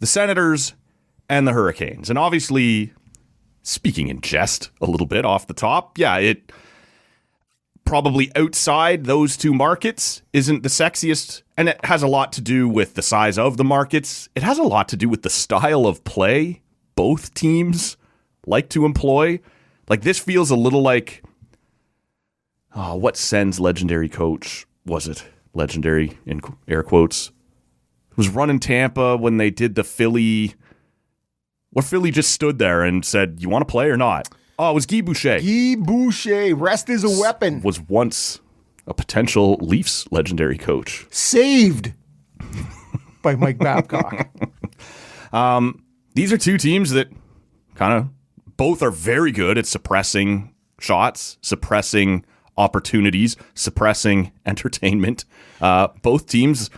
the Senators and the Hurricanes. And obviously, speaking in jest a little bit off the top, yeah, it probably outside those two markets isn't the sexiest. And it has a lot to do with the size of the markets. It has a lot to do with the style of play both teams like to employ. Like, this feels a little like, what Sens legendary coach was it? Legendary in air quotes. It was running Tampa when they did the Philly, where Philly just stood there and said, you want to play or not? Oh, it was Guy Boucher. Guy Boucher, rest is a weapon. Was once a potential Leafs legendary coach. Saved by Mike Babcock. These are two teams that kind of both are very good at suppressing shots, suppressing opportunities, suppressing entertainment. Both teams,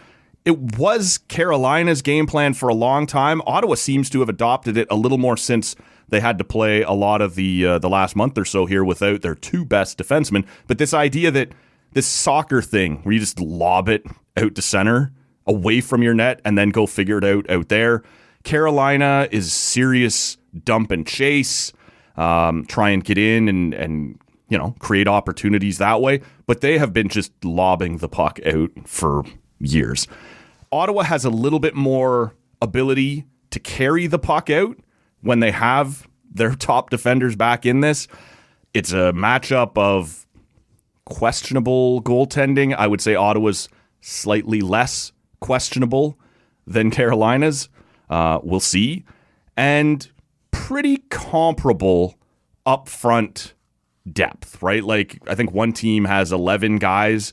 it was Carolina's game plan for a long time. Ottawa seems to have adopted it a little more since they had to play a lot of the last month or so here without their two best defensemen. But this idea that this soccer thing where you just lob it out to center away from your net and then go figure it out there. Carolina is serious dump and chase, try and get in and create opportunities that way. But they have been just lobbing the puck out for years. Ottawa has a little bit more ability to carry the puck out when they have their top defenders back in this. It's a matchup of questionable goaltending. I would say Ottawa's slightly less questionable than Carolina's. We'll see. And pretty comparable upfront depth, right? Like, I think one team has 11 guys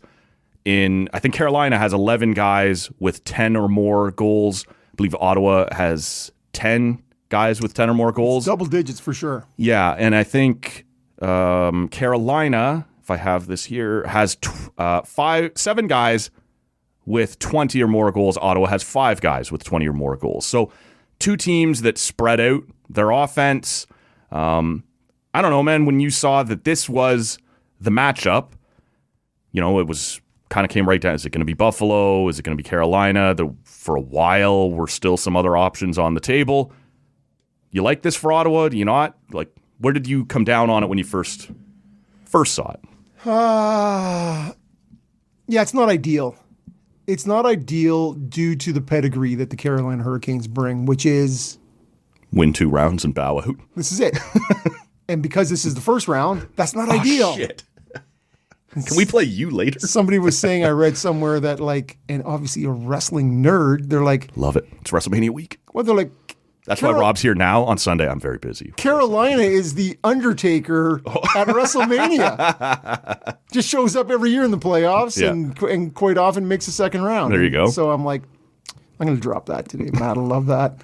I think Carolina has 11 guys with 10 or more goals. I believe Ottawa has 10 guys with 10 or more goals. It's double digits for sure. Yeah, and I think Carolina, if I have this here, has 7 guys with 20 or more goals. Ottawa has 5 guys with 20 or more goals. So two teams that spread out their offense. I don't know, man, when you saw that this was the matchup, it was kind of came right down. Is it going to be Buffalo? Is it going to be Carolina? For a while, were still some other options on the table. You like this for Ottawa? Do you not? Like, where did you come down on it when you first saw it? Yeah, it's not ideal. It's not ideal due to the pedigree that the Carolina Hurricanes bring, which is win 2 rounds and bow out. This is it. And because this is the first round, that's not ideal. Shit. Can we play you later? Somebody was saying, I read somewhere that and obviously a wrestling nerd, they're like, love it. It's WrestleMania week. Well, they're like, that's why Rob's here now. On Sunday, I'm very busy. Carolina is the Undertaker at WrestleMania. Just shows up every year in the playoffs and quite often makes a second round. There you go. So I'm like, I'm going to drop that today. Matt will love that.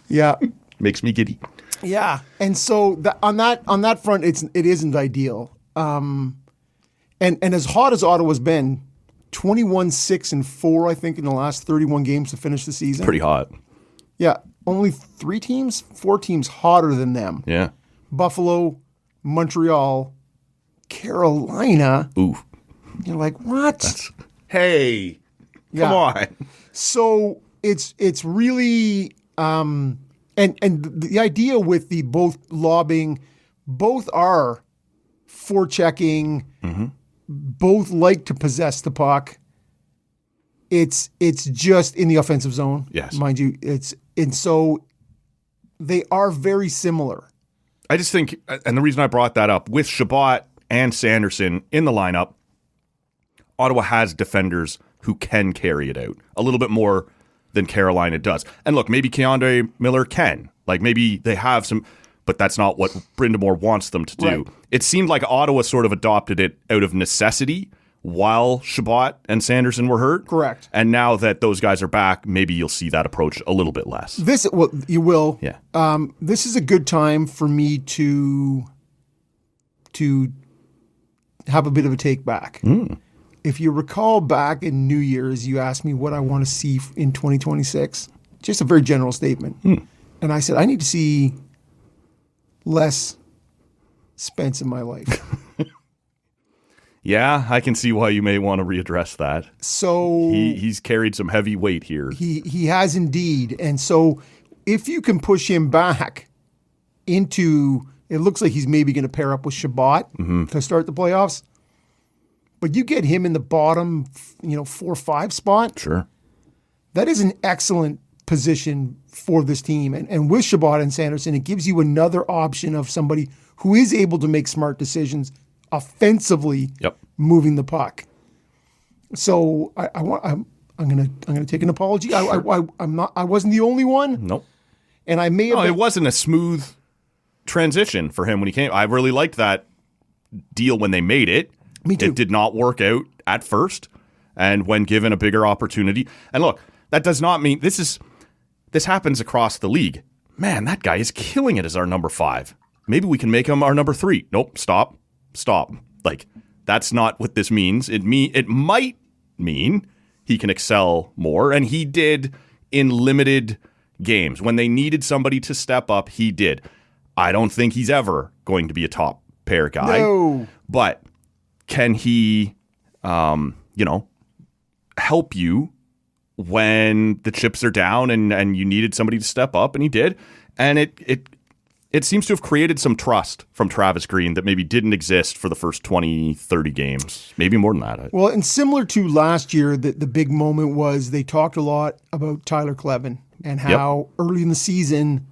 Yeah. Makes me giddy. Yeah. And so on that front, it isn't ideal. And as hot as Ottawa's been, 21-6-4, I think, in the last 31 games to finish the season. Pretty hot. Yeah. Only 4 teams hotter than them. Yeah. Buffalo, Montreal, Carolina. Ooh. You're like, what? Hey, come on. So it's really and the idea with the both lobbing, both are forechecking, both like to possess the puck. It's just in the offensive zone, yes, mind you. And so they are very similar. I just think, and the reason I brought that up, with Chabot and Sanderson in the lineup, Ottawa has defenders who can carry it out a little bit more than Carolina does. And look, maybe Keandre Miller can. Like, maybe they have some, but that's not what Brind'Amour wants them to do. Right. It seemed like Ottawa sort of adopted it out of necessity while Chabot and Sanderson were hurt. Correct. And now that those guys are back, maybe you'll see that approach a little bit less. You will. Yeah. This is a good time for me to have a bit of a take back. If you recall back in New Year's, you asked me what I want to see in 2026. Just a very general statement. And I said, I need to see less Spence in my life. Yeah, I can see why you may want to readdress that. So He's carried some heavy weight here. he has indeed. And so if you can push him back into, it looks like he's maybe going to pair up with Shabbat to start the playoffs. But you get him in the bottom, 4-5 spot. Sure. That is an excellent position for this team. And with Shabbat and Sanderson, it gives you another option of somebody who is able to make smart decisions offensively, moving the puck. So I'm gonna take an apology. I wasn't the only one. Nope. And I may have. It wasn't a smooth transition for him when he came. I really liked that deal when they made it. Me too. It did not work out at first, and when given a bigger opportunity. And look, that does not mean this happens across the league. Man, that guy is killing it as our number 5. Maybe we can make him our number 3. Nope, stop. Like, that's not what this means. It might mean he can excel more, and he did in limited games. When they needed somebody to step up, he did. I don't think he's ever going to be a top pair guy. No. But can he, help you when the chips are down and you needed somebody to step up, and he did. And it seems to have created some trust from Travis Green that maybe didn't exist for the first 20, 30 games, maybe more than that. Well, and similar to last year, the big moment was they talked a lot about Tyler Kleven and how early in the season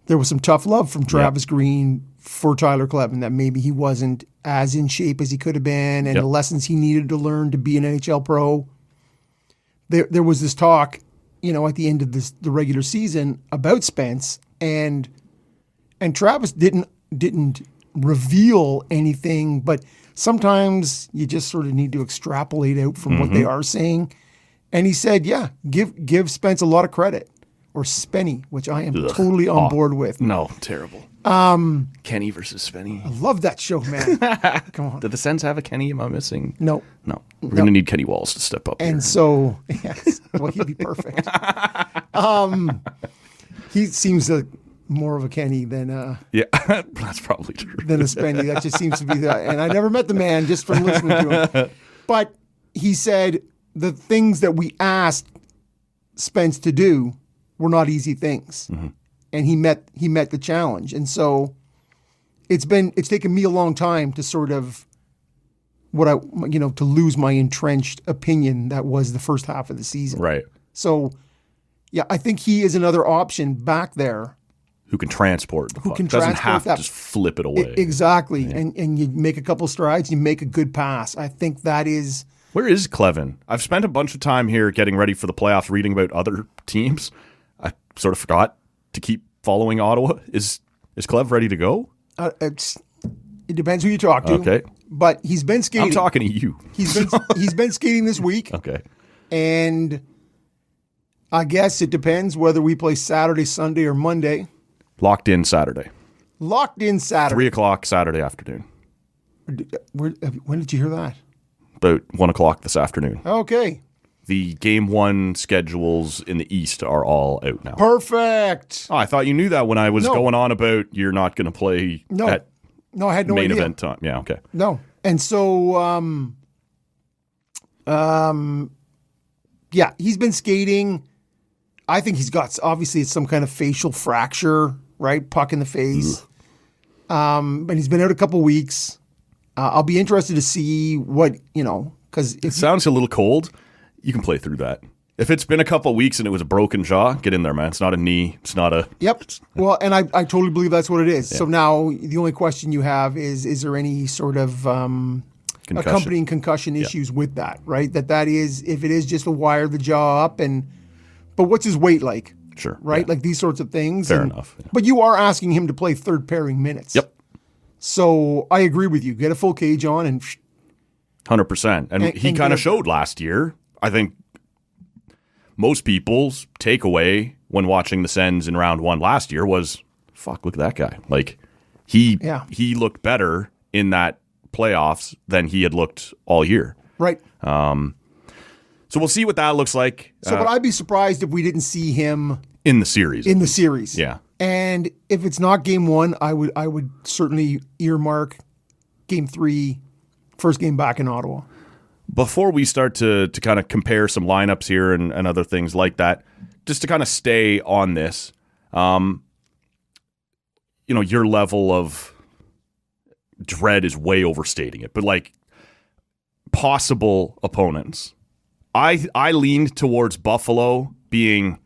there was some tough love from Travis Green for Tyler Kleven, that maybe he wasn't as in shape as he could have been, and the lessons he needed to learn to be an NHL pro. There was this talk, at the end of the regular season about Spence, and Travis didn't reveal anything, but sometimes you just sort of need to extrapolate out from what they are saying. And he said, give Spence a lot of credit, or Spenny, which I am totally on board with. No, terrible. Kenny versus Spenny. I love that show, man. Come on. Did the Sens have a Kenny? Am I missing? No. We're going to need Kenny Walls to step up. And here. so, yes, well, he'd be perfect. He seems more of a Kenny than that's probably true. Than a Spenny. That just seems to be that. And I never met the man, just from listening to him. But he said the things that we asked Spence to do were not easy things. And he met the challenge. And so it's taken me a long time to sort of to lose my entrenched opinion that was the first half of the season. Right. So I think he is another option back there. Who can transport the puck. Can doesn't transport have that, to just flip it away. Exactly. Yeah. And you make a couple strides, you make a good pass. I think that is... Where is Kleven? I've spent a bunch of time here getting ready for the playoffs, reading about other teams. I sort of forgot to keep following Ottawa. Is Klev ready to go? It depends who you talk to. Okay. But he's been skating. I'm talking to you. He's been skating this week. Okay. And I guess it depends whether we play Saturday, Sunday, or Monday. Locked in Saturday. 3:00 Saturday afternoon. When did you hear that? About 1:00 this afternoon. Okay. The Game 1 schedules in the East are all out now. Perfect. Oh, I thought you knew that when I was going on about you're not going to play at I had no main idea. event time. Yeah, okay. No. And so, he's been skating. I think he's got, obviously, it's some kind of facial fracture, right? Puck in the face. But he's been out a couple weeks. I'll be interested to see what, because it sounds a little cold. You can play through that. If it's been a couple weeks and it was a broken jaw, get in there, man. It's not a knee. It's not a... Yep. Well, and I totally believe that's what it is. Yeah. So now the only question you have is there any sort of accompanying concussion issues with that, right? That is, if it is just to wire the jaw up but what's his weight like? Sure. Right? Yeah. Like these sorts of things. Fair enough. Yeah. But you are asking him to play third pairing minutes. Yep. So I agree with you. Get a full cage on and... 100%. And he kind of showed last year. I think most people's takeaway when watching the Sens in round 1 last year was, fuck, look at that guy. Like, he looked better in that playoffs than he had looked all year. Right. So we'll see what that looks like. So, but I'd be surprised if we didn't see him in the series. In the series. Yeah. And if it's not game 1, I would certainly earmark game 3 first game back in Ottawa. Before we start to kind of compare some lineups here and other things like that, just to kind of stay on this, your level of dread is way overstating it, but like possible opponents. I leaned towards Buffalo being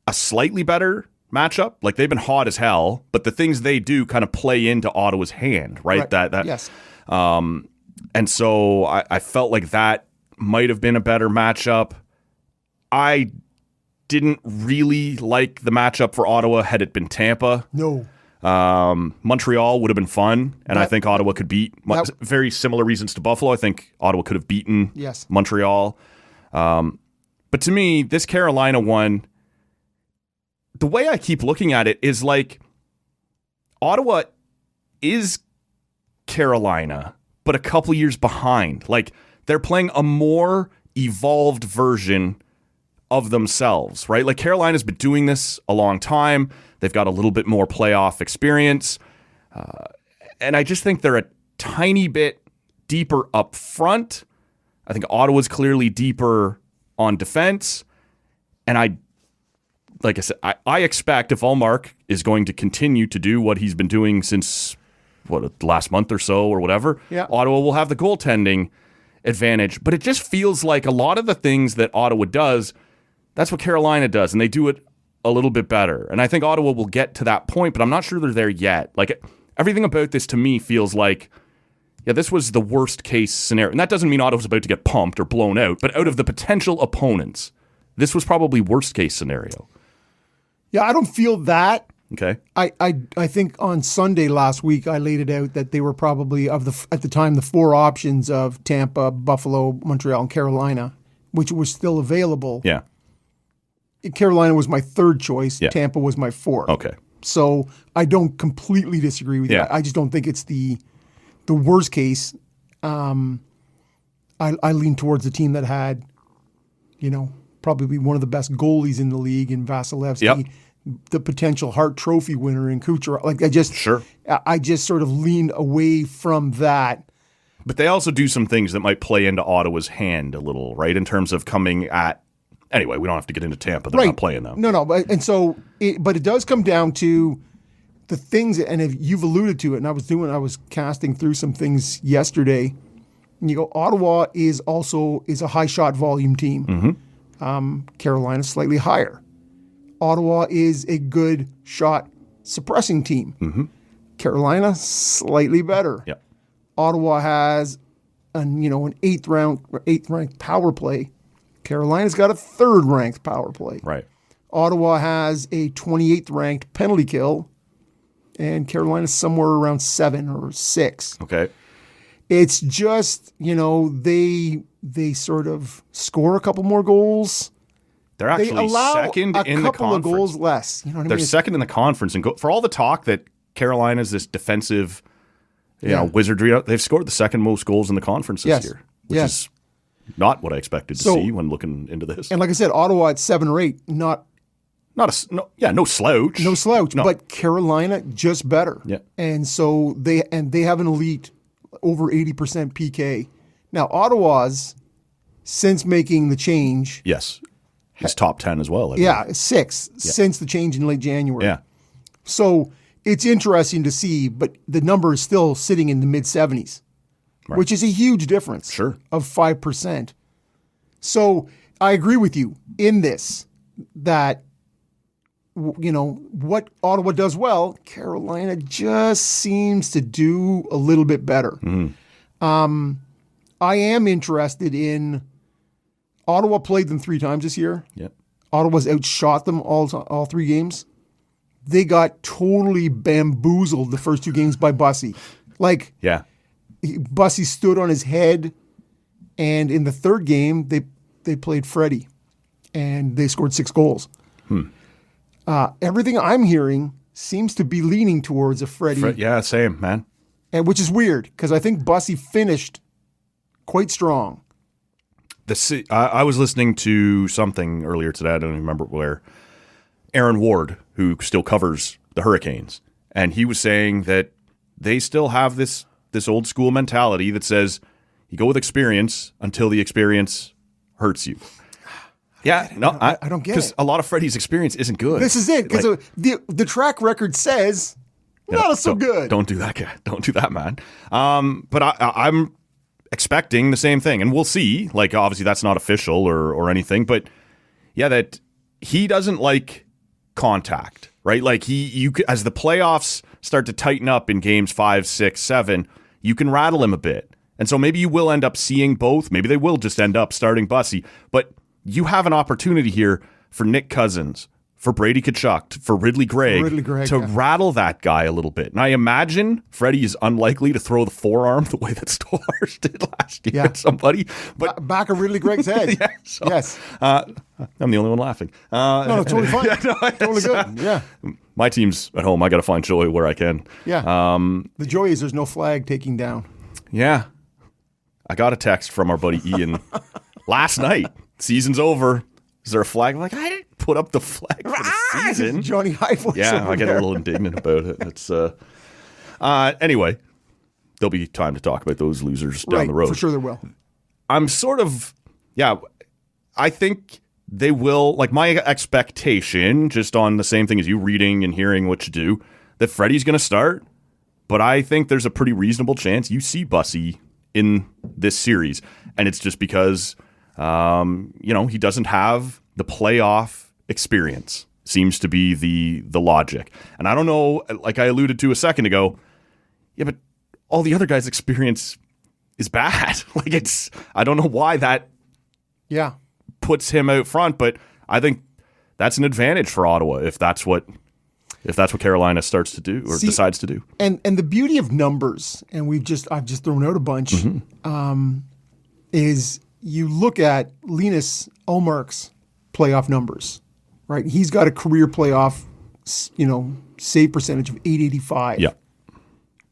a slightly better matchup. Like they've been hot as hell, but the things they do kind of play into Ottawa's hand, right? That yes. And so I felt like that might have been a better matchup. I didn't really like the matchup for Ottawa had it been Tampa. No. Montreal would have been fun, and I think Ottawa could beat. Very similar reasons to Buffalo. I think Ottawa could have beaten Montreal. But to me, this Carolina one, the way I keep looking at it is like Ottawa is Carolina, but a couple years behind. Like they're playing a more evolved version of themselves, right? Like Carolina's been doing this a long time. They've got a little bit more playoff experience. And I just think they're a tiny bit deeper up front. I think Ottawa's clearly deeper on defense. And like I said, I expect if Ullmark is going to continue to do what he's been doing since last month or so or whatever, Ottawa will have the goaltending advantage. But it just feels like a lot of the things that Ottawa does, that's what Carolina does, and they do it a little bit better. And I think Ottawa will get to that point, but I'm not sure they're there yet. Like everything about this to me feels like, this was the worst case scenario. And that doesn't mean Ottawa's about to get pumped or blown out, but out of the potential opponents, this was probably worst case scenario. Yeah, I don't feel that. Okay. I think on Sunday last week I laid it out that they were probably at the time the four options of Tampa, Buffalo, Montreal, and Carolina, which was still available. Yeah. Carolina was my third choice. Yeah. Tampa was my fourth. Okay. So I don't completely disagree with you. I just don't think it's the worst case. I lean towards the team that had, probably one of the best goalies in the league in Vasilevsky, the potential Hart Trophy winner in Kucherov. Like I just sort of lean away from that. But they also do some things that might play into Ottawa's hand a little, right? In terms of coming at. Anyway, we don't have to get into Tampa. They're not playing them. No. But it does come down to the things, and if you've alluded to it, and I was casting through some things yesterday, and you go, Ottawa is a high shot volume team. Mm-hmm. Carolina's slightly higher. Ottawa is a good shot suppressing team. Mm-hmm. Carolina slightly better. Yep. Ottawa has an eighth ranked power play. Carolina's got a third ranked power play. Right. Ottawa has a 28th ranked penalty kill, and Carolina's somewhere around 7 or 6. Okay. It's just, they sort of score a couple more goals. They're actually they allow second in the conference. A couple of goals less. You know what I mean? They're second in the conference. And for all the talk that Carolina's this defensive wizardry, they've scored the second most goals in the conference this year, which is not what I expected to see when looking into this. And like I said, Ottawa at 7 or 8, no slouch. No slouch, but Carolina just better. Yeah. And so they have an elite over 80% PK. Now Ottawa's, since making the change, he's top 10 as well. 6 since the change in late January. Yeah. So it's interesting to see, but the number is still sitting in the mid 70s. Right. Which is a huge difference of 5%. So I agree with you in this, that, what Ottawa does well, Carolina just seems to do a little bit better. Mm-hmm. I am interested in, Ottawa played them 3 times this year. Yep. Ottawa's outshot them all 3 games. They got totally bamboozled the first 2 games by Bussy. Bussy stood on his head, and in the third game, they played Freddie, and they scored 6 goals. Everything I'm hearing seems to be leaning towards a Freddie. Same, man. And which is weird, because I think Bussy finished quite strong. I was listening to something earlier today, I don't even remember where, Aaron Ward, who still covers the Hurricanes, and he was saying that they still have this this old school mentality that says you go with experience until the experience hurts you. Yeah, no, I don't get it. Because a lot of Freddie's experience isn't good. This is it. Because the track record says not so good. Don't do that, guy. Don't do that, man. But I'm expecting the same thing, and we'll see. Like, obviously, that's not official or anything, but yeah, that he doesn't like contact, right? Like as the playoffs start to tighten up in games 5, 6, 7, you can rattle him a bit, and so maybe you will end up seeing both. Maybe they will just end up starting Bussy, but you have an opportunity here for Nick Cousins, for Brady Tkachuk, for Ridley Gregg to rattle that guy a little bit. And I imagine Freddie is unlikely to throw the forearm the way that Stolarz did last year at somebody. But back of Ridley Gregg's head. Yes. I'm the only one laughing. No, totally fine. Totally good. Yeah. My team's at home. I got to find joy where I can. Yeah. The joy is there's no flag taking down. Yeah. I got a text from our buddy Ian last night. Season's over. Is there a flag? I'm like, I didn't put up the flag for the season. Johnny Highvoice. Yeah, I get a little indignant about it. It's anyway, there'll be time to talk about those losers down the road. For sure there will. I'm sort of, I think they will, like my expectation, just on the same thing as you reading and hearing what you do, that Freddie's going to start. But I think there's a pretty reasonable chance you see Bussy in this series. And it's just because he doesn't have the playoff experience, seems to be the logic. And I don't know, like I alluded to a second ago, but all the other guys' experience is bad. I don't know why that puts him out front, but I think that's an advantage for Ottawa if that's what Carolina starts to do or decides to do. And the beauty of numbers, and I've just thrown out a bunch, is you look at Linus Ullmark's playoff numbers, right? He's got a career playoff, save percentage of .885. Yeah.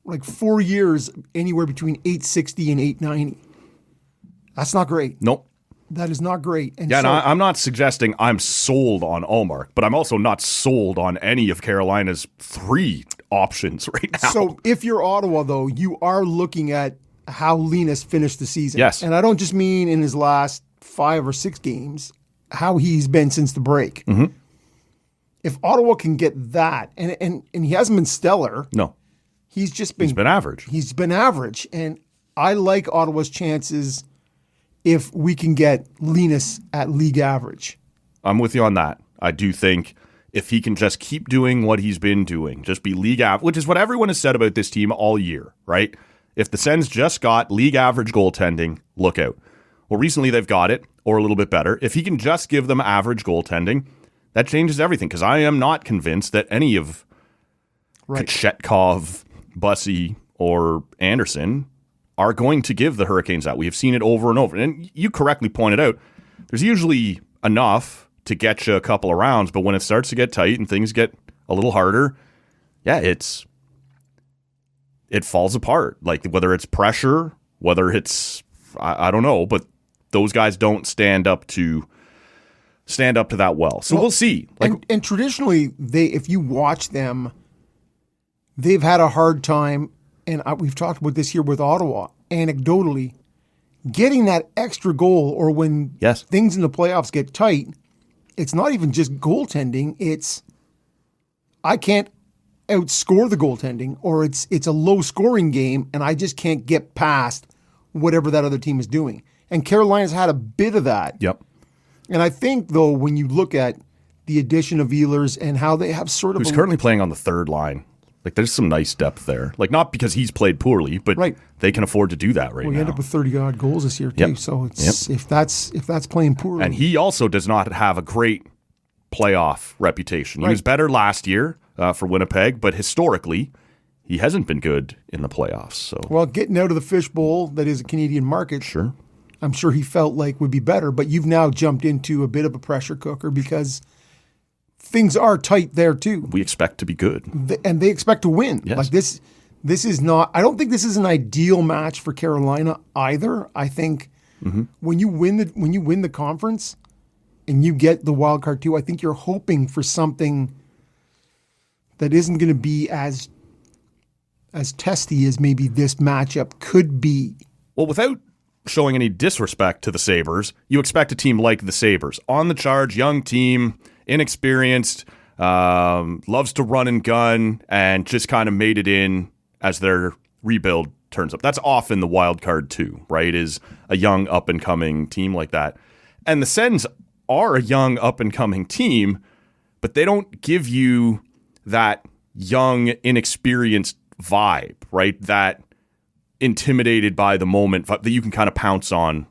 Like 4 years, anywhere between .860 and .890. That's not great. Nope. That is not great. And I'm not suggesting I'm sold on Ullmark, but I'm also not sold on any of Carolina's 3 options right now. So if you're Ottawa, though, you are looking at how Linus finished the season. Yes. And I don't just mean in his last 5 or 6 games, how he's been since the break. Mm-hmm. If Ottawa can get that, and he hasn't been stellar. No. He's been average. He's been average. And I like Ottawa's chances if we can get Linus at league average. I'm with you on that. I do think if he can just keep doing what he's been doing, just be league average, which is what everyone has said about this team all year, right? If the Sens just got league average goaltending, look out. Well, recently they've got it, or a little bit better. If he can just give them average goaltending, that changes everything, because I am not convinced that any of Kochetkov, Bussy, or Anderson are going to give the Hurricanes that. We have seen it over and over. And you correctly pointed out, there's usually enough to get you a couple of rounds, but when it starts to get tight and things get a little harder, it falls apart. Like whether it's pressure, whether it's I don't know, but those guys don't stand up to that well. So we'll see. And traditionally, if you watch them, they've had a hard time, and we've talked about this here with Ottawa, anecdotally, getting that extra goal, or when things in the playoffs get tight, it's not even just goaltending, it's I can't outscore the goaltending, or it's a low-scoring game, and I just can't get past whatever that other team is doing. And Carolina's had a bit of that. Yep. And I think, though, when you look at the addition of Ehlers and how they have sort of... Who's currently playing on the third line. Like, there's some nice depth there. Like, not because he's played poorly, but they can afford to do that right now. We end up with 30-odd goals this year, too. Yep. So it's if that's playing poorly... And he also does not have a great playoff reputation. He was better last year for Winnipeg, but historically, he hasn't been good in the playoffs. So, well, getting out of the fishbowl that is a Canadian market... Sure. I'm sure he felt like would be better, but you've now jumped into a bit of a pressure cooker because things are tight there too. We expect to be good. And they expect to win. Yes. Like this is not, I don't think this is an ideal match for Carolina either. I think when you win the conference and you get the wild card too, I think you're hoping for something that isn't going to be as as testy as maybe this matchup could be. Well, without showing any disrespect to the Sabres, you expect a team like the Sabres. On the charge, young team, inexperienced, loves to run and gun, and just kind of made it in as their rebuild turns up. That's often the wild card too, right? Is a young up-and-coming team like that. And the Sens are a young up-and-coming team, but they don't give you that young, inexperienced vibe, right? That intimidated by the moment that you can kind of pounce on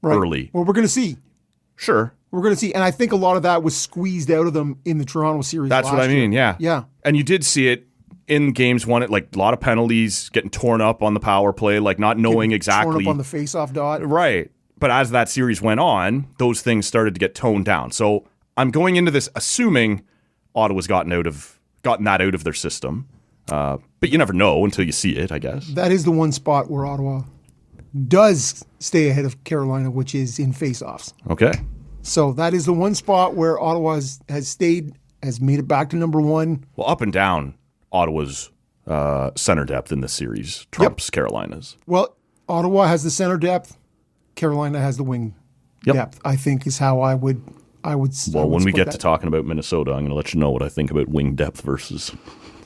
early. Well, we're going to see. Sure. We're going to see. And I think a lot of that was squeezed out of them in the Toronto series. That's what I mean, year. yeah. And you did see it in games one, like a lot of penalties, getting torn up on the power play, like not knowing exactly. Torn up on the face-off dot. Right. But as that series went on, those things started to get toned down. So I'm going into this assuming Ottawa's gotten that out of their system. But you never know until you see it, I guess. That is the one spot where Ottawa does stay ahead of Carolina, which is in face-offs. Okay. So that is the one spot where Ottawa has made it back to number one. Well, up and down, Ottawa's center depth in this series trumps Carolina's. Well, Ottawa has the center depth. Carolina has the wing depth, I think is how I would. Well, when we get to talking about Minnesota, I'm going to let you know what I think about wing depth versus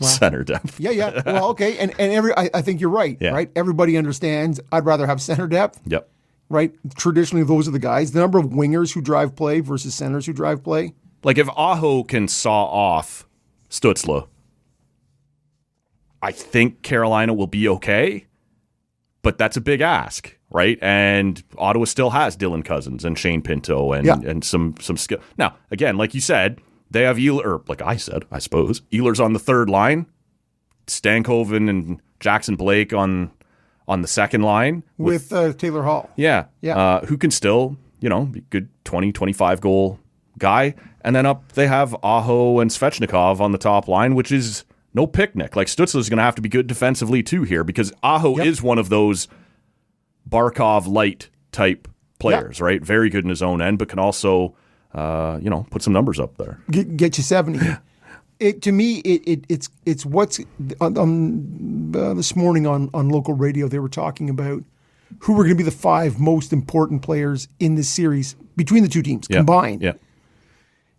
center depth. Yeah. Well, okay, and I think you're right. Yeah. Right. Everybody understands. I'd rather have center depth. Yep. Right. Traditionally, those are the guys. The number of wingers who drive play versus centers who drive play. Like if Aho can saw off Stützle, I think Carolina will be okay. But that's a big ask, right? And Ottawa still has Dylan Cousins and Shane Pinto and some skill. Now, again, like you said, they have Ehlers, or like I said, I suppose, Ehlers on the third line, Stankoven and Jackson Blake on the second line. With Taylor Hall. Yeah. Who can still, be a good 20, 25 goal guy. And then up they have Aho and Svechnikov on the top line, which is no picnic. Like Stützle is going to have to be good defensively too here because Aho is one of those Barkov light type players, right? Very good in his own end, but can also, put some numbers up there. Get you 70. To me, it's what's this morning on local radio. They were talking about who were going to be the 5 most important players in this series between the two teams combined. Yeah.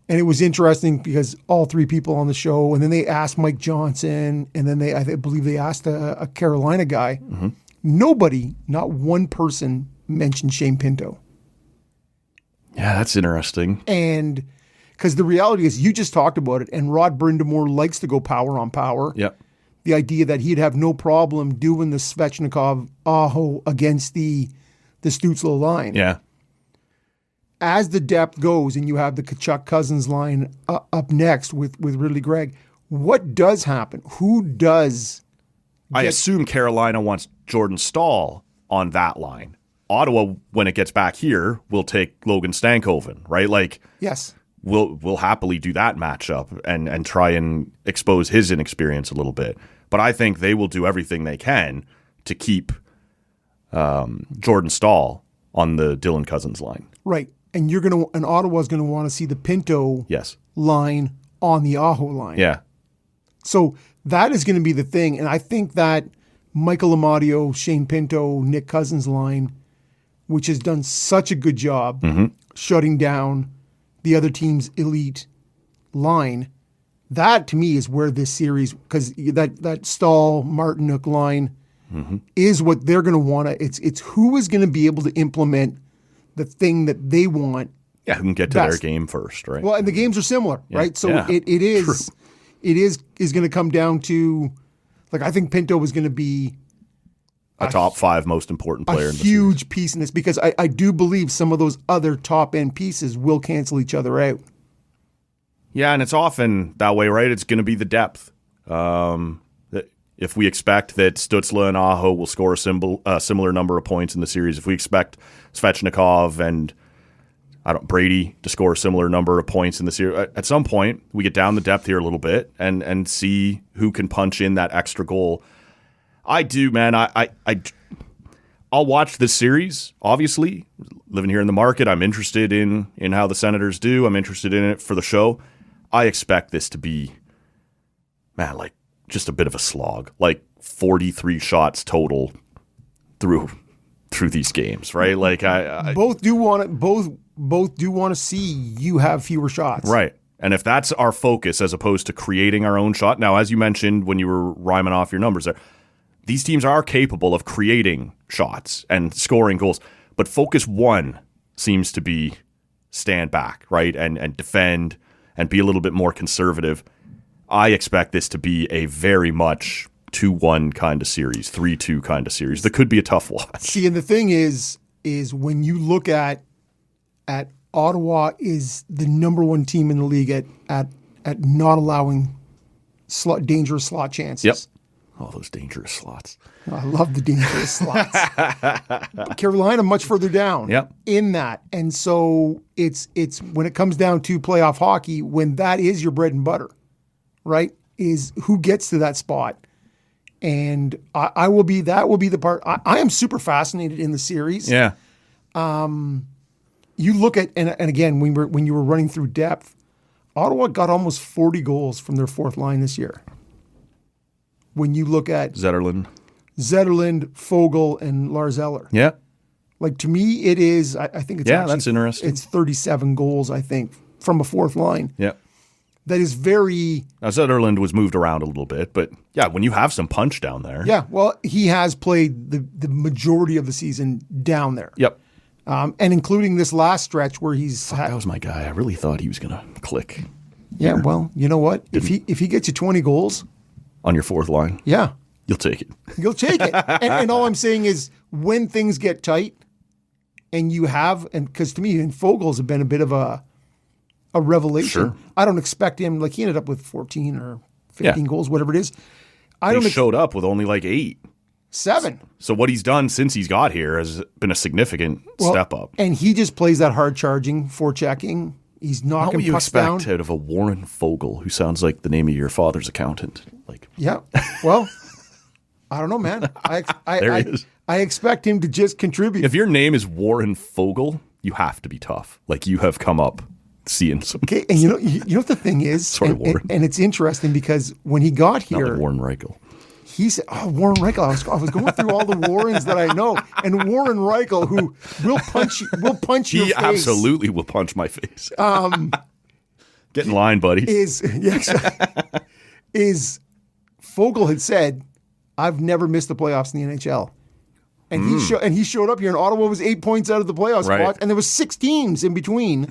And it was interesting because all 3 people on the show, and then they asked Mike Johnson, and then I believe they asked a Carolina guy. Mm-hmm. Nobody, not one person, mentioned Shane Pinto. Yeah, that's interesting. And because the reality is, you just talked about it, and Rod Brindamore likes to go power on power. Yep. The idea that he'd have no problem doing the Svechnikov Aho against the Stützle line. Yeah. As the depth goes and you have the Tkachuk Cousins line up next with Ridley Gregg, what does happen? Who does? I assume Carolina wants Jordan Staal on that line. Ottawa, when it gets back here, will take Logan Stankoven, right? Like, yes, we'll happily do that matchup and try and expose his inexperience a little bit. But I think they will do everything they can to keep Jordan Staal on the Dylan Cousins line. Right. And Ottawa's going to want to see the Pinto line on the Aho line. Yeah. So that is going to be the thing. And I think that Michael Amadio, Shane Pinto, Nick Cousins line, which has done such a good job shutting down the other team's elite line, that to me is where this series, because that Staal Martinook line is what they're going to want to. It's who is going to be able to implement the thing that they want. Yeah, who can get to their game first, right? Well, and the games are similar, right? So it is going to come down to, like, I think Pinto is going to be a top 5 most important player in the huge piece in this, because I do believe some of those other top end pieces will cancel each other out. Yeah, and it's often that way, right? It's going to be the depth. If we expect that Stützle and Aho will score a similar number of points in the series, if we expect Svechnikov and Brady to score a similar number of points in the series, at some point we get down the depth here a little bit and see who can punch in that extra goal. I do, man. I'll watch this series. Obviously, living here in the market, I'm interested in how the Senators do. I'm interested in it for the show. I expect this to be, man, like just a bit of a slog. Like 43 shots total through these games, right? Like both do want to see you have fewer shots. Right. And if that's our focus as opposed to creating our own shot. Now, as you mentioned when you were rhyming off your numbers there, these teams are capable of creating shots and scoring goals. But focus one seems to be stand back, right? And defend and be a little bit more conservative. I expect this to be a very much 2-1 kind of series, 3-2 kind of series. That could be a tough watch. See, and the thing is when you look at Ottawa is the number one team in the league at not allowing dangerous slot chances. Yep. All those dangerous slots. I love the dangerous slots. Carolina much further down in that. And so it's when it comes down to playoff hockey, when that is your bread and butter, right, is who gets to that spot. And that will be the part. I am super fascinated in the series. Yeah. You look at, and again, when you were running through depth, Ottawa got almost 40 goals from their fourth line this year. When you look at Zetterlund, Foegele, and Lars Eller. Yeah. Like, to me, it is, I think it's actually, that's interesting. It's 37 goals, I think, from a fourth line. Yeah. That is very... Now, Zetterlund was moved around a little bit, but yeah, when you have some punch down there. Yeah, well, he has played the majority of the season down there. Yep. And including this last stretch where he's... that was my guy. I really thought he was going to click. Yeah, well, you know what? If he gets you 20 goals... On your fourth line? Yeah. You'll take it. You'll take it. And all I'm saying is when things get tight and you have... And because to me, Fogel's have been a bit of a revelation. Sure. I don't expect him... Like, he ended up with 14 or 15 goals, whatever it is. He showed up with only like 8. 7. So what he's done since he's got here has been a significant step up. And he just plays that hard charging, forechecking. He's knocking pucks pucks down. What would you expect out of a Warren Foegele, who sounds like the name of your father's accountant? Like, yeah. Well, I don't know, man. There he is. I expect him to just contribute. If your name is Warren Foegele, you have to be tough. Like, you have come up seeing some. Okay, and you know what the thing is? Sorry, Warren. And it's interesting because when he got here, not like Warren Reichel. He said, Warren Reichel. I was going through all the Warrens that I know, and Warren Reichel, who will punch your face. He absolutely will punch my face. Get in line, buddy. Is Foegele had said, "I've never missed the playoffs in the NHL," and he showed up here, and Ottawa was 8 points out of the playoff spot, and there was 6 teams in between.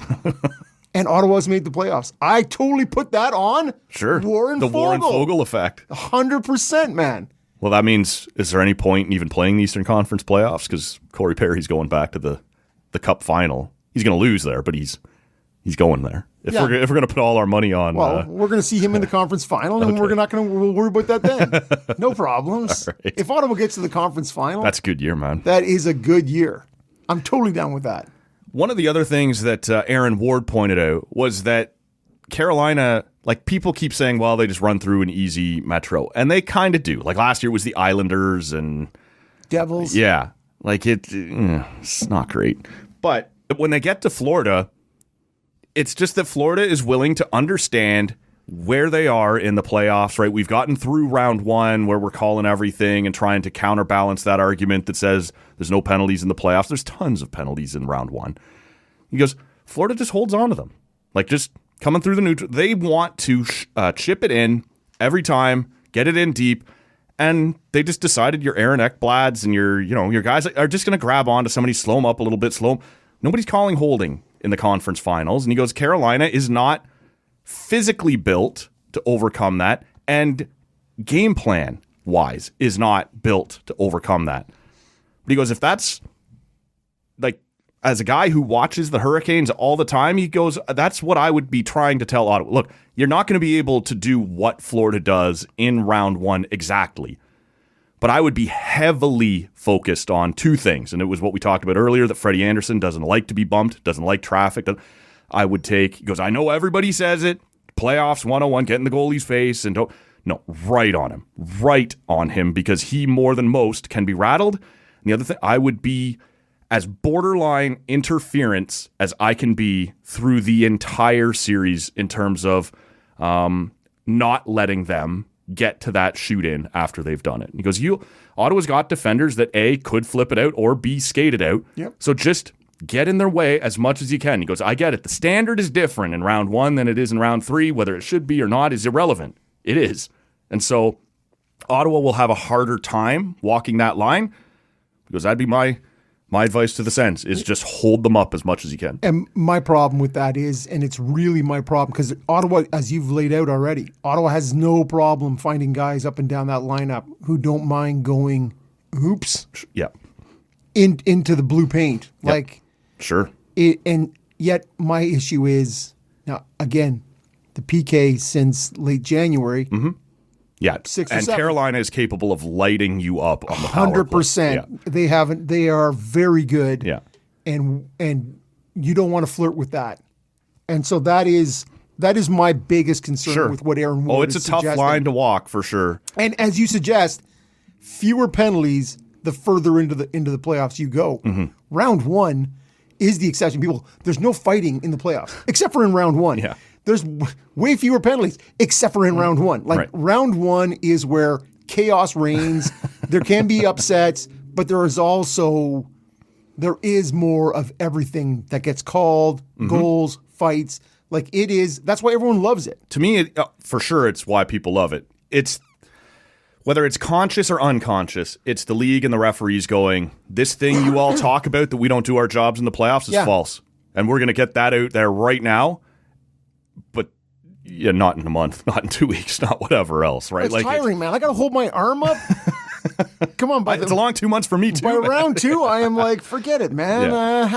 And Ottawa's made the playoffs. I totally put that on. Sure. Warren Foegele effect. 100%, man. Well, that means, is there any point in even playing the Eastern Conference playoffs? Because Corey Perry's going back to the Cup final. He's going to lose there, but he's going there. If we're going to put all our money on... Well, we're going to see him in the conference final, and we'll worry about that then. No problems. Right. If Ottawa gets to the conference final... That's a good year, man. That is a good year. I'm totally down with that. One of the other things that Aaron Ward pointed out was that Carolina, like, people keep saying, well, they just run through an easy metro. And they kind of do. Like, last year was the Islanders and... Devils. Yeah. Like, it's not great. But when they get to Florida, it's just that Florida is willing to understand where they are in the playoffs, right? We've gotten through round 1 where we're calling everything and trying to counterbalance that argument that says there's no penalties in the playoffs. There's tons of penalties in round 1. He goes, Florida just holds on to them. Like, just coming through the neutral. They want to chip it in every time, get it in deep, and they just decided your Aaron Ekblads and your guys are just going to grab onto somebody, slow them up a little bit, slow them. Nobody's calling holding in the conference finals. And he goes, Carolina is not physically built to overcome that, and game plan wise is not built to overcome that. But he goes, if that's, like, as a guy who watches the Hurricanes all the time, he goes, that's what I would be trying to tell Ottawa. Look, you're not going to be able to do what Florida does in round 1 exactly, but I would be heavily focused on 2 things. And it was what we talked about earlier, that Freddie Anderson doesn't like to be bumped, doesn't like traffic. I would take, he goes, I know everybody says it, playoffs 101, get in the goalie's face, and right on him, because he more than most can be rattled. And the other thing, I would be as borderline interference as I can be through the entire series in terms of not letting them get to that shoot-in after they've done it. And he goes, Ottawa's got defenders that A, could flip it out, or B, skate it out. Yep. So just get in their way as much as you can. He goes, I get it. The standard is different in round 1 than it is in round 3. Whether it should be or not is irrelevant. It is. And so Ottawa will have a harder time walking that line, because that'd be my advice to the Sens, is just hold them up as much as you can. And my problem with that is, and it's really my problem, because Ottawa, as you've laid out already, Ottawa has no problem finding guys up and down that lineup who don't mind going hoops into the blue paint. Yep. Like, sure. And yet my issue is, now, again, the PK since late January. Mm-hmm. Yeah, 6 or and 7. Carolina is capable of lighting you up on the power play. 100%. They are very good. Yeah. And you don't want to flirt with that. And so that is my biggest concern with what Aaron Wood is it's a tough line to walk for sure. And as you suggest, fewer penalties the further into the playoffs you go. Mm-hmm. Round 1 is the exception. There's no fighting in the playoffs except for in round 1. Yeah. There's way fewer penalties, except for in round 1. Like, round 1 is where chaos reigns. There can be upsets, but there is more of everything that gets called, goals, fights. Like, that's why everyone loves it. To me, for sure, it's why people love it. It's whether it's conscious or unconscious, it's the league and the referees going, this thing you all talk about that we don't do our jobs in the playoffs is false. And we're going to get that out there right now. But not in a month, not in 2 weeks, not whatever else, right? It's tiring, man. I got to hold my arm up. Come on, it's a long 2 months for me too. By round 2, I am like, forget it, man.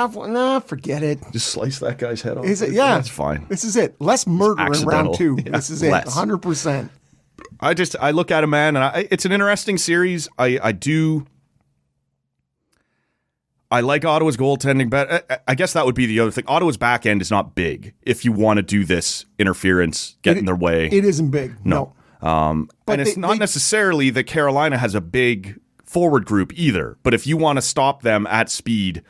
Forget it. Just slice that guy's head off. Is it? Yeah, that's fine. This is it. Less murder in round 2. Yeah, this is it. 100%. I look at it, man, and it's an interesting series. I like Ottawa's goaltending, but I guess that would be the other thing. Ottawa's back end is not big if you want to do this interference, get in their way. It isn't big. No. And it's not necessarily that Carolina has a big forward group either. But if you want to stop them at speed,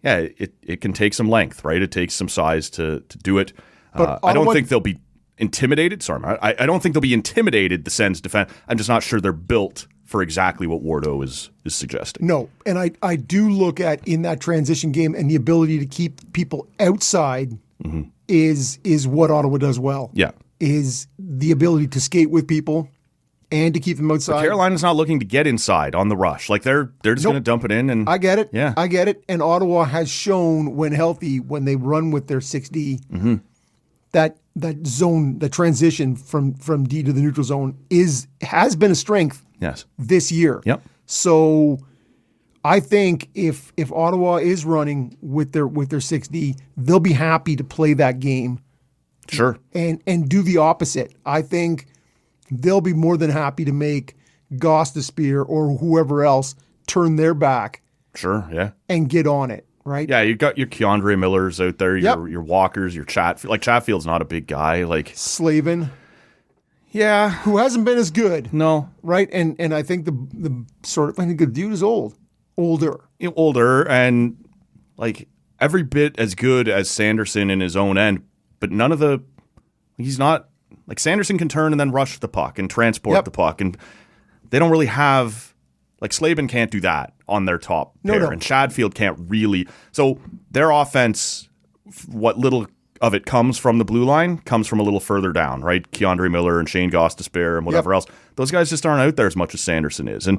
it can take some length, right? It takes some size to do it. But I don't think they'll be intimidated. Sorry, I don't think they'll be intimidated, the Sens defense. I'm just not sure they're built for exactly what Wardo is suggesting. No, and I do look at in that transition game, and the ability to keep people outside is what Ottawa does well. Yeah. Is the ability to skate with people and to keep them outside. But Carolina's not looking to get inside on the rush. Like they're just going to dump it in. And I get it. Yeah. I get it. And Ottawa has shown when healthy, when they run with their 6D, that zone, the transition from D to the neutral zone has been a strength. Yes. This year. Yep. So I think if Ottawa is running with their 6D, they'll be happy to play that game. Sure. And do the opposite. I think they'll be more than happy to make Gostisbehere or whoever else turn their back. Sure, yeah. And get on it, right? Yeah, you've got your Keandre Millers out there, your Walkers, your Chatfield. Like Chatfield's not a big guy. Like Slavin. Yeah. Who hasn't been as good. No. Right? And I think I think the dude is older. Older and like every bit as good as Sanderson in his own end, but he's not like Sanderson can turn and then rush the puck and transport the puck, and they don't really have like Slavin can't do that on their top pair, and Chatfield can't really. So their offense, what little of it comes from the blue line comes from a little further down, right? Keandre Miller and Shane Gostisbehere and whatever else. Those guys just aren't out there as much as Sanderson is. And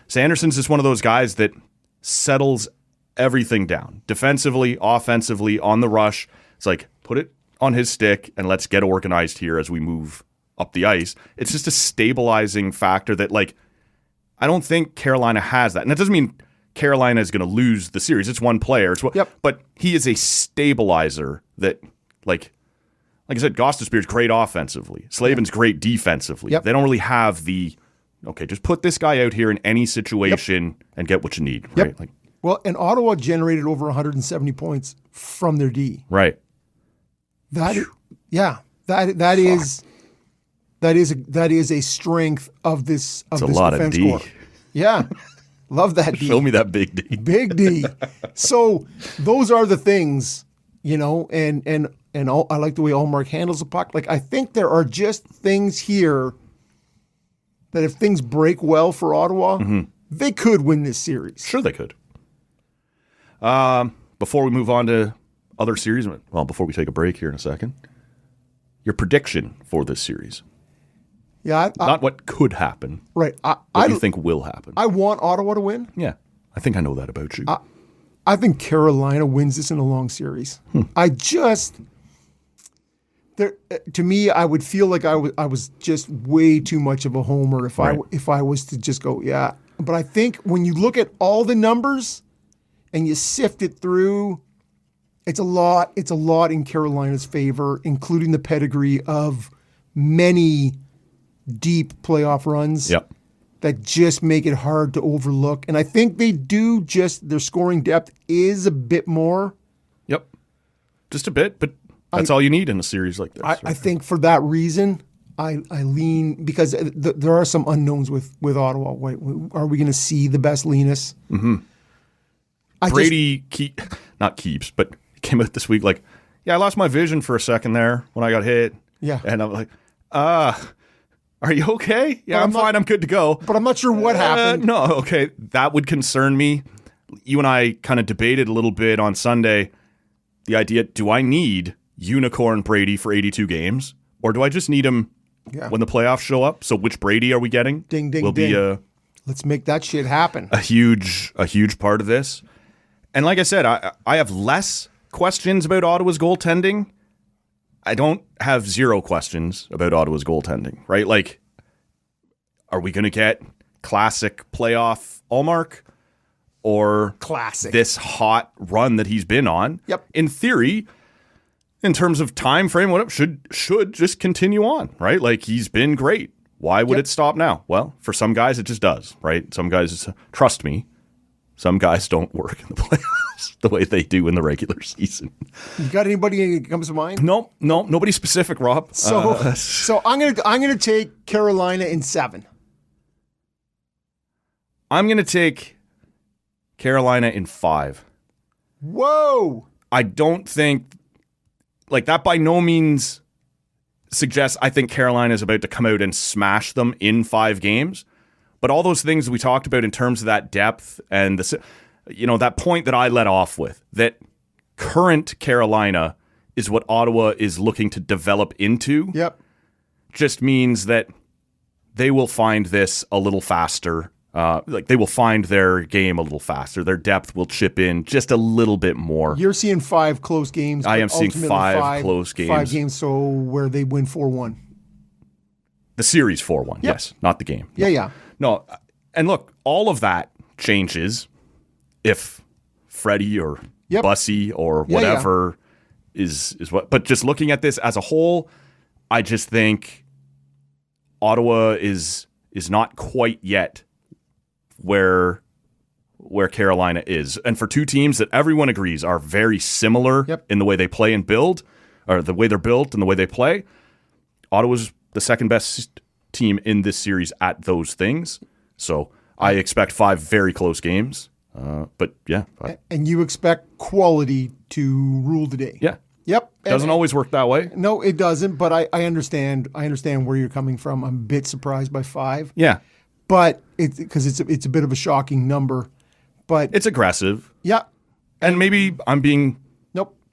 Sanderson's just one of those guys that settles everything down. Defensively, offensively, on the rush. It's like, put it on his stick and let's get organized here as we move up the ice. It's just a stabilizing factor that, like, I don't think Carolina has that. And that doesn't mean Carolina is going to lose the series. It's one player. But he is a stabilizer that, like I said, Gostisbehere's great offensively. Slavin's great defensively. They don't really have just put this guy out here in any situation and get what you need. Right? Like, well, and Ottawa generated over 170 points from their D. Right. That is a strength of this it's a this lot defense of D. core. Yeah. Love that D. Show me that big D. Big D. So those are the things, and I like the way Allmark handles the puck. Like, I think there are just things here that if things break well for Ottawa, they could win this series. Sure they could. Before we move on to other series, well, before we take a break here in a second, your prediction for this series. Yeah, Not what could happen. Right. What you think will happen. I want Ottawa to win. Yeah. I think I know that about you. I think Carolina wins this in a long series. I just, to me, I would feel like I was just way too much of a homer if I was to just go, yeah. But I think when you look at all the numbers and you sift it through, it's a lot in Carolina's favor, including the pedigree of many deep playoff runs. Yep. That just make it hard to overlook. And I think they do their scoring depth is a bit more. Yep. Just a bit, but that's all you need in a series like this. I think for that reason, I lean, because there are some unknowns with Ottawa. Wait, are we going to see the best Linus? Mm-hmm. Brady but came out this week like, yeah, I lost my vision for a second there when I got hit. Yeah. And I'm like, are you okay? Yeah, I'm fine. I'm good to go. But I'm not sure what happened. No, okay. That would concern me. You and I kind of debated a little bit on Sunday the idea, do I need Unicorn Brady for 82 games? Or do I just need him when the playoffs show up? So which Brady are we getting? Ding, ding, will ding. Be let's make that shit happen. A huge part of this. And like I said, I have less questions about Ottawa's goaltending. I don't have zero questions about Ottawa's goaltending, right? Like, are we going to get classic playoff Allmark or classic this hot run that he's been on? Yep. In theory, in terms of time frame, whatever, should just continue on, right? Like, he's been great. Why would it stop now? Well, for some guys, it just does, right? Some guys, trust me, some guys don't work in the playoffs the way they do in the regular season. You got anybody that comes to mind? No, nobody specific, Rob. So I'm gonna take Carolina in 7. I'm gonna take Carolina in 5. Whoa! I don't think like that by no means suggests I think Carolina is about to come out and smash them in 5 games. But all those things we talked about in terms of that depth and that point that I let off with, that current Carolina is what Ottawa is looking to develop into. Yep. Just means that they will find this a little faster. They will find their game a little faster. Their depth will chip in just a little bit more. You're seeing 5 close games. I am seeing 5 close games. 5 games, so where they win 4-1. The series 4-1, yes, not the game. Yeah. No, and look, all of that changes if Freddie or Bussy or whatever is what. But just looking at this as a whole, I just think Ottawa is not quite yet where Carolina is. And for two teams that everyone agrees are very similar in the way they play and build, or the way they're built and the way they play, Ottawa's the second best team in this series at those things. So I expect 5 very close games. But yeah. And you expect quality to rule the day. Yeah. Yep. Doesn't always work that way. No, it doesn't. But I understand. I understand where you're coming from. I'm a bit surprised by 5. Yeah. But because it's a bit of a shocking number. But it's aggressive. Yeah. And maybe I'm being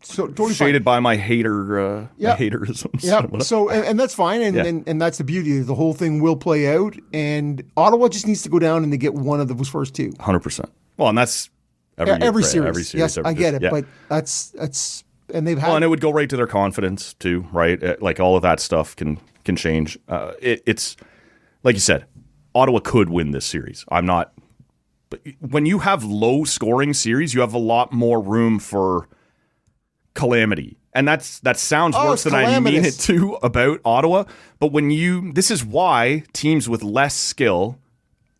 so totally shaded by my haterisms. Yeah. So and that's fine, and that's the beauty. The whole thing will play out, and Ottawa just needs to go down and they get one of those first 2. 100%. Well, and that's every series. Every series. Yes, I get it, but that's and they've had. Well, and it would go right to their confidence too, right? Like all of that stuff can change. It's like you said, Ottawa could win this series. I'm not. But when you have low scoring series, you have a lot more room for calamity. And that sounds worse than I mean it to about Ottawa. But this is why teams with less skill,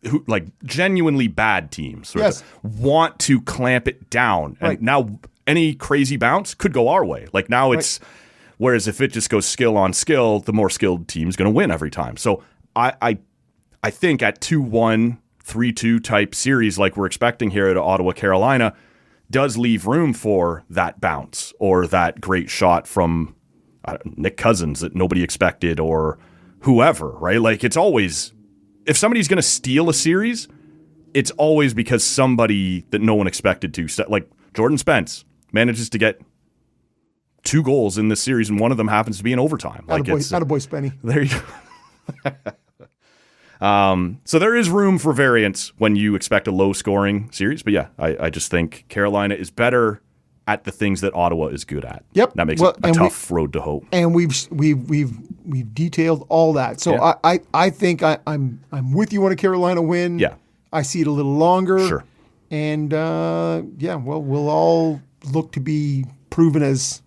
who like genuinely bad teams, want to clamp it down. And now any crazy bounce could go our way. Like now it's, whereas if it just goes skill on skill, the more skilled team's going to win every time. So I think at 2-1, 3-2 type series like we're expecting here at Ottawa, Carolina, does leave room for that bounce or that great shot from Nick Cousins that nobody expected or whoever, right? Like it's always if somebody's going to steal a series, it's always because somebody that no one expected to. Like Jordan Spence manages to get 2 goals in this series, and one of them happens to be in overtime. Like attaboy, Spenny. There you go. So there is room for variance when you expect a low-scoring series. But yeah, I just think Carolina is better at the things that Ottawa is good at. Yep. That makes it a tough road to hoe. And we've detailed all that. So yeah. I think I'm with you on a Carolina win. Yeah. I see it a little longer. Sure. And we'll all look to be proven as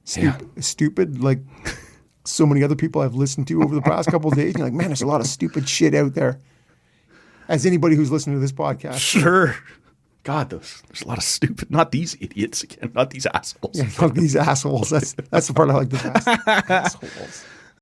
stupid, like so many other people I've listened to over the past couple of days. You're like, man, there's a lot of stupid shit out there. As anybody who's listening to this podcast. Sure. God, there's a lot of stupid, not these idiots again, not these assholes. Yeah, not these assholes. That's the part I like the best. Assholes.